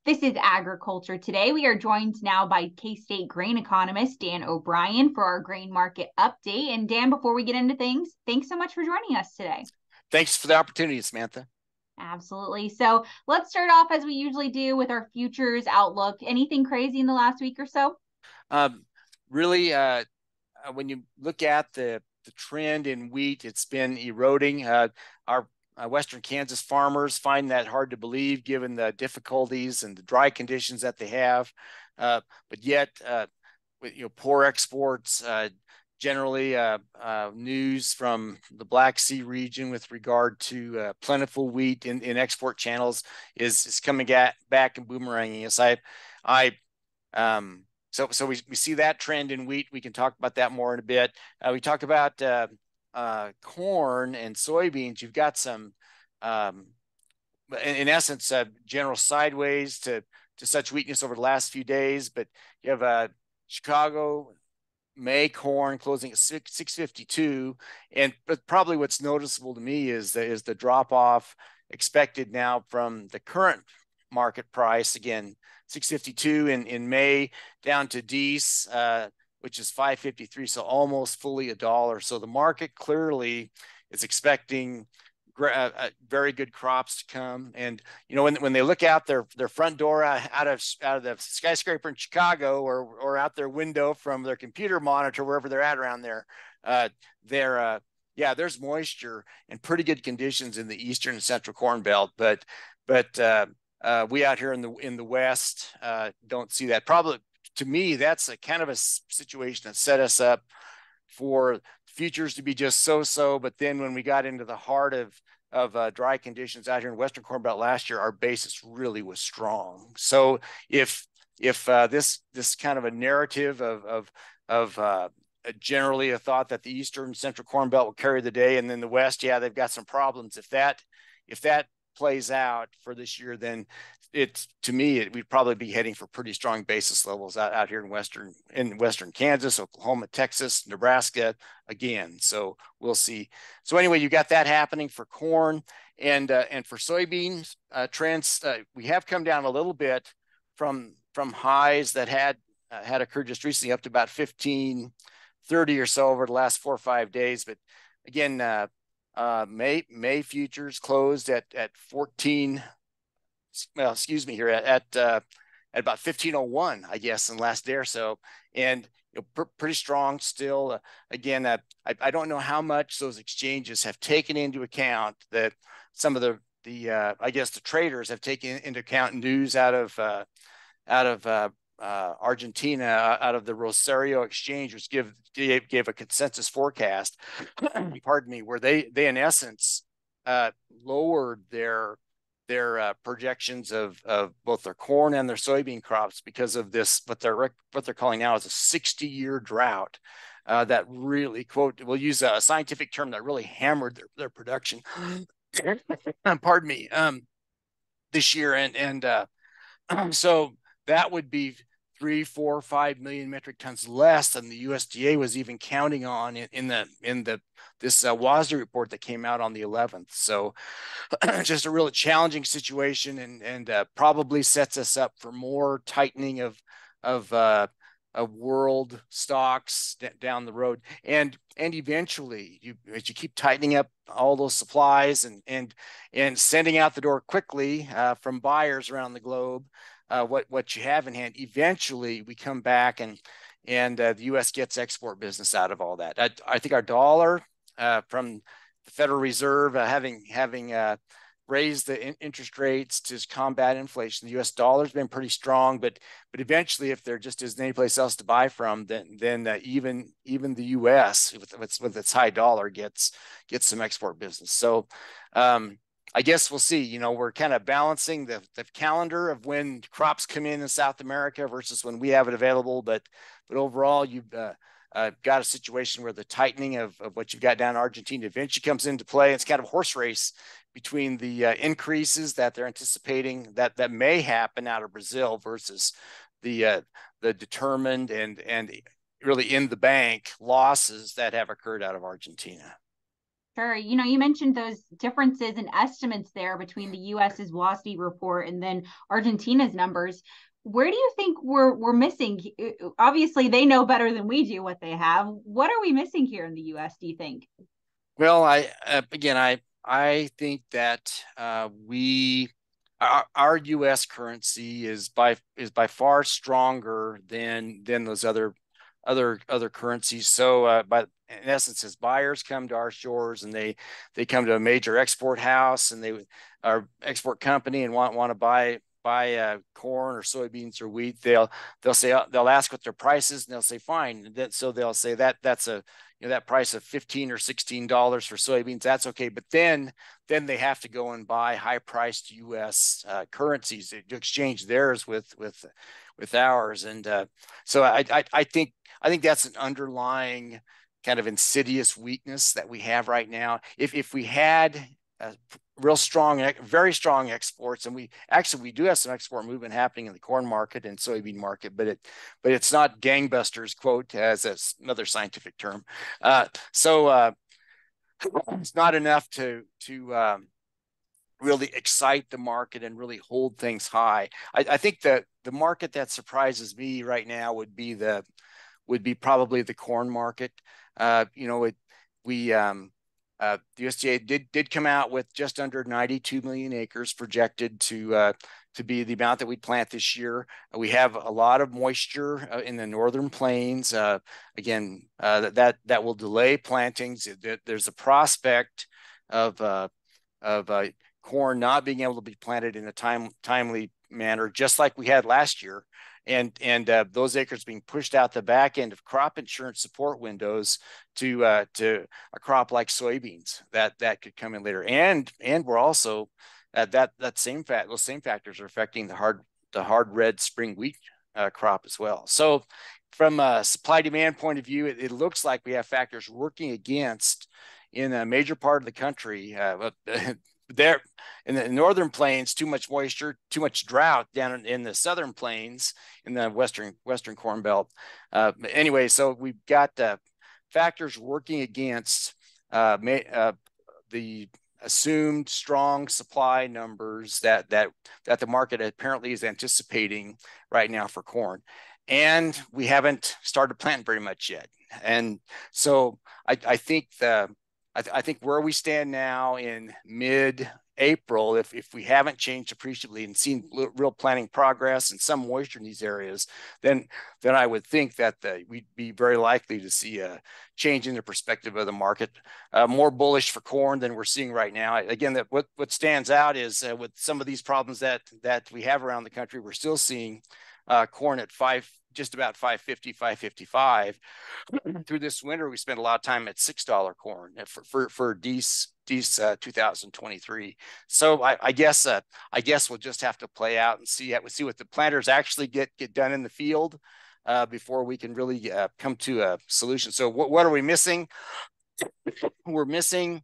This is Agriculture Today. We are joined now by K-State grain economist Dan O'Brien for our grain market update. And Dan, before we get into things, thanks so much for joining us today. Thanks for the opportunity, Samantha. Absolutely. So let's start off as we usually do with our futures outlook. Anything crazy in the last week or so? Um, really, when you look at the trend in wheat, it's been eroding. Our Western Kansas farmers find that hard to believe given the difficulties and the dry conditions that they have. But yet, with poor exports, generally news from the Black Sea region with regard to plentiful wheat in export channels is coming back and boomeranging us. I So we see that trend in wheat. We can talk about that more in a bit. We talk about corn and soybeans. You've got some, in essence, general sideways to such weakness over the last few days. But you have Chicago May corn closing at 652, but probably what's noticeable to me is the drop off expected now from the current market price. Again, 652 in May, down to Dece, which is 553, so almost fully a dollar. So the market clearly is expecting very good crops to come. And when they look out their front door out of the skyscraper in Chicago, or out their window from their computer monitor, wherever they're at around there, there's moisture and pretty good conditions in the eastern and central corn belt. But we out here in the West don't see that. Probably, to me, that's a kind of a situation that set us up for futures to be just so. But then when we got into the heart of dry conditions out here in Western Corn Belt last year, our basis really was strong. So if this kind of a narrative of generally a thought that the Eastern Central Corn Belt will carry the day, and then the West, they've got some problems. If that plays out for this year, then we'd probably be heading for pretty strong basis levels out here in western Kansas, Oklahoma, Texas, Nebraska again. So we'll see. So anyway, you got that happening for corn, and for soybeans trends. We have come down a little bit from highs that had occurred just recently, up to about 1530 or so over the last 4 or 5 days. But again, May futures closed at 14. Well, excuse me, here at about 1501, I guess, in the last day or so, and pretty strong still. Again, I don't know how much those exchanges have taken into account that some of the I guess the traders have taken into account news out of Argentina, out of the Rosario exchange, which gave a consensus forecast, pardon me, where they in essence lowered their projections of both their corn and their soybean crops because of this, what they're calling now is a 60-year drought that really, quote, we'll use a scientific term, that really hammered their production. Pardon me, this year, and so that would be 3, 4, 5 million metric tons less than the USDA was even counting on in this WASDE report that came out on the 11th. So just a really challenging situation, and probably sets us up for more tightening of world stocks down the road, and eventually, as you keep tightening up all those supplies and sending out the door quickly from buyers around the globe, what you have in hand, eventually we come back and the U.S. gets export business out of all that. I think our dollar, from the Federal Reserve having raised the interest rates to combat inflation, the U.S. dollar's been pretty strong, but eventually, if there just isn't any place else to buy from, then even the U.S. with its high dollar gets some export business. So I guess we'll see. We're kind of balancing the calendar of when crops come in South America versus when we have it available. But overall, you've got a situation where the tightening of what you've got down in Argentina eventually comes into play. It's kind of a horse race between the increases that they're anticipating that may happen out of Brazil versus the determined and really in the bank losses that have occurred out of Argentina. Sure. You mentioned those differences in estimates there between the US's WASDE report and then Argentina's numbers. Where do you think we're missing? Obviously, they know better than we do what they have. What are we missing here in the US, do you think? Well, I think that we our U.S. currency is by far stronger than those other currencies. So, but in essence, as buyers come to our shores and they come to a major export house and they are export company and want to buy corn or soybeans or wheat, they'll ask what their price is and they'll say fine. So they'll say that's a that price of $15 or $16 for soybeans, that's okay. But then they have to go and buy high priced U.S. Currencies to exchange theirs with ours. And so I think that's an underlying kind of insidious weakness that we have right now. If we had real strong, very strong exports, and we do have some export movement happening in the corn market and soybean market, but it's not gangbusters, quote, as another scientific term. So it's not enough to really excite the market and really hold things high. I think that the market that surprises me right now would be probably the corn market. The USDA did come out with just under 92 million acres projected to be the amount that we'd plant this year. We have a lot of moisture in the northern plains. Again, that will delay plantings. There's a prospect of corn not being able to be planted in a timely manner, just like we had last year. And those acres being pushed out the back end of crop insurance support windows to a crop like soybeans that could come in later. And we're also those same factors are affecting the hard red spring wheat crop as well. So from a supply demand point of view, it looks like we have factors working against in a major part of the country. There in the northern plains, too much moisture, too much drought down in the southern plains in the western corn belt. Anyway, so we've got factors working against the assumed strong supply numbers that the market apparently is anticipating right now for corn, and we haven't started planting very much yet. And so I think where we stand now in mid-April, if we haven't changed appreciably and seen real planting progress and some moisture in these areas, then I would think that we'd be very likely to see a change in the perspective of the market, more bullish for corn than we're seeing right now. Again, what stands out is with some of these problems that we have around the country, we're still seeing corn at just about 550, 555. Through this winter, we spent a lot of time at $6 corn for Dees 2023. So I guess we'll just have to play out and see what the planters actually get done in the field before we can really come to a solution. So what are we missing? We're missing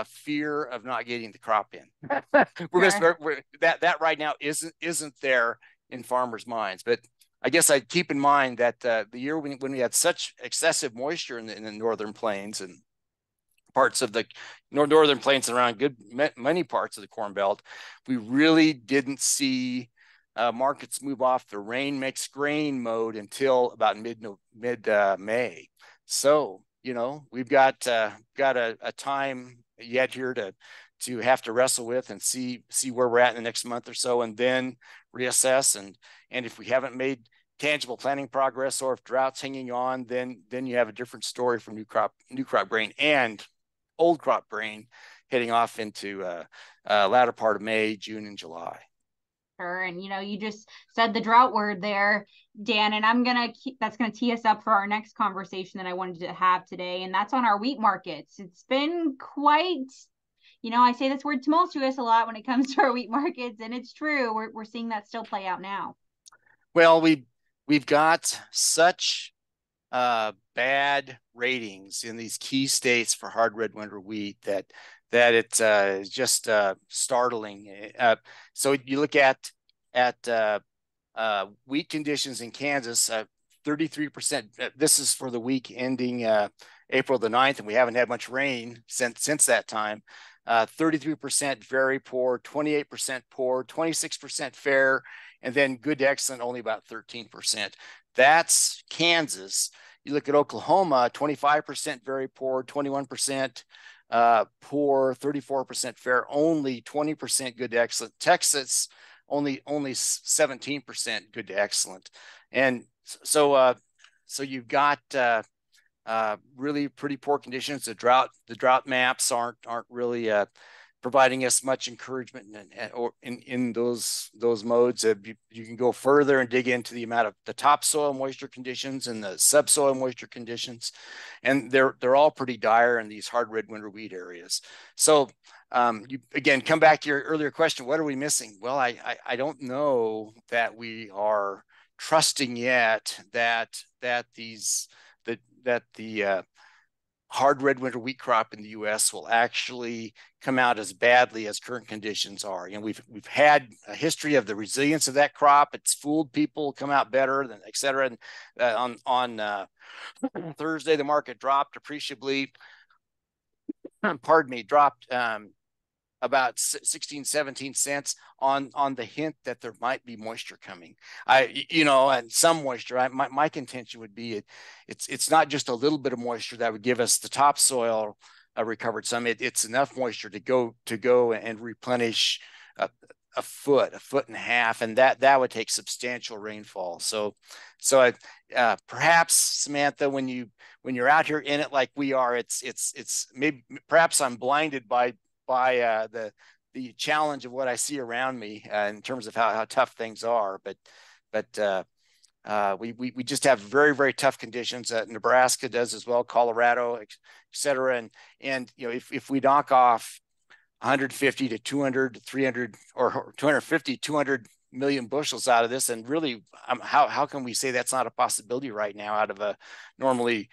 fear of not getting the crop in. That right now isn't there in farmers' minds. But I guess I'd keep in mind that the year when we had such excessive moisture in the northern plains and parts of the northern plains and around many parts of the Corn Belt, we really didn't see markets move off the rain makes grain mode until about mid-May. So we've got a time yet here to have to wrestle with and see where we're at in the next month or so, and then reassess. And if we haven't made tangible planting progress, or if drought's hanging on, then you have a different story for new crop grain and old crop grain heading off into latter part of May, June, and July. Sure. And you just said the drought word there, Dan, and that's gonna tee us up for our next conversation that I wanted to have today, and that's on our wheat markets. It's been quite, I say this word tumultuous a lot when it comes to our wheat markets, and it's true. We're seeing that still play out now. Well, we've got such bad ratings in these key states for hard red winter wheat that it's just startling. So you look at wheat conditions in Kansas, 33%. This is for the week ending April the 9th, and we haven't had much rain since that time. 33% very poor, 28% poor, 26% fair, and then good to excellent only about 13%. That's Kansas. You look at Oklahoma, 25% very poor, 21% poor, 34% fair, only 20% good to excellent. Texas, only 17% good to excellent. And so you've got really pretty poor conditions. The drought maps aren't really providing us much encouragement in those modes. You can go further and dig into the amount of the topsoil moisture conditions and the subsoil moisture conditions, and they're all pretty dire in these hard red winter wheat areas. So you again come back to your earlier question: what are we missing? Well, I don't know that we are trusting yet that the hard red winter wheat crop in the U.S. will actually come out as badly as current conditions are. You know, we've had a history of the resilience of that crop. It's fooled people, come out better, than et cetera. And on Thursday, the market dropped appreciably. Pardon me, dropped about 16, 17 cents on the hint that there might be moisture coming. And some moisture. My contention would be it's not just a little bit of moisture that would give us the topsoil recovered some. It's enough moisture to go and replenish a foot and a half, and that would take substantial rainfall. So perhaps, Samantha, when you're out here in it like we are, it's maybe perhaps I'm blinded by the challenge of what I see around me in terms of how tough things are. But we just have very, very tough conditions. Nebraska does as well, Colorado, et cetera. And if we knock off 150 to 200 to 300 or 250, 200 million bushels out of this, and really, how can we say that's not a possibility right now out of a normally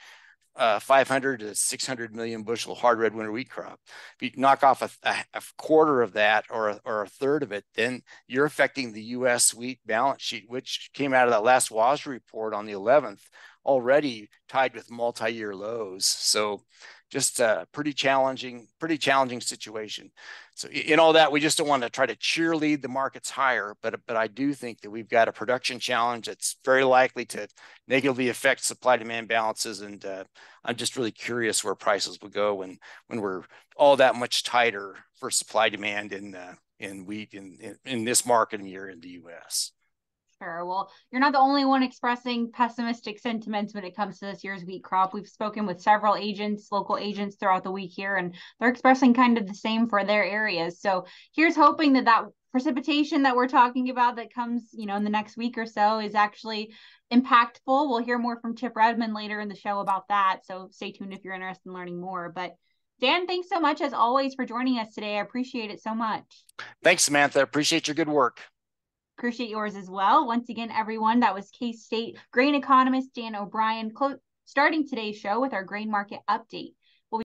500 to 600 million bushel hard red winter wheat crop? If you knock off a quarter of that or a third of it, then you're affecting the U.S. wheat balance sheet, which came out of that last WASDE report on the 11th, already tied with multi-year lows. So just a pretty challenging situation. So in all that, we just don't want to try to cheerlead the markets higher, but I do think that we've got a production challenge that's very likely to negatively affect supply-demand balances, and I'm just really curious where prices will go when we're all that much tighter for supply-demand in wheat in this market year in the U.S. Sure. Well, you're not the only one expressing pessimistic sentiments when it comes to this year's wheat crop. We've spoken with several agents, local agents throughout the week here, and they're expressing kind of the same for their areas. So here's hoping that precipitation that we're talking about that comes, in the next week or so is actually impactful. We'll hear more from Chip Redmond later in the show about that. So stay tuned if you're interested in learning more. But Dan, thanks so much as always for joining us today. I appreciate it so much. Thanks, Samantha. Appreciate your good work. Appreciate yours as well. Once again, everyone, that was K-State grain economist Dan O'Brien starting today's show with our grain market update.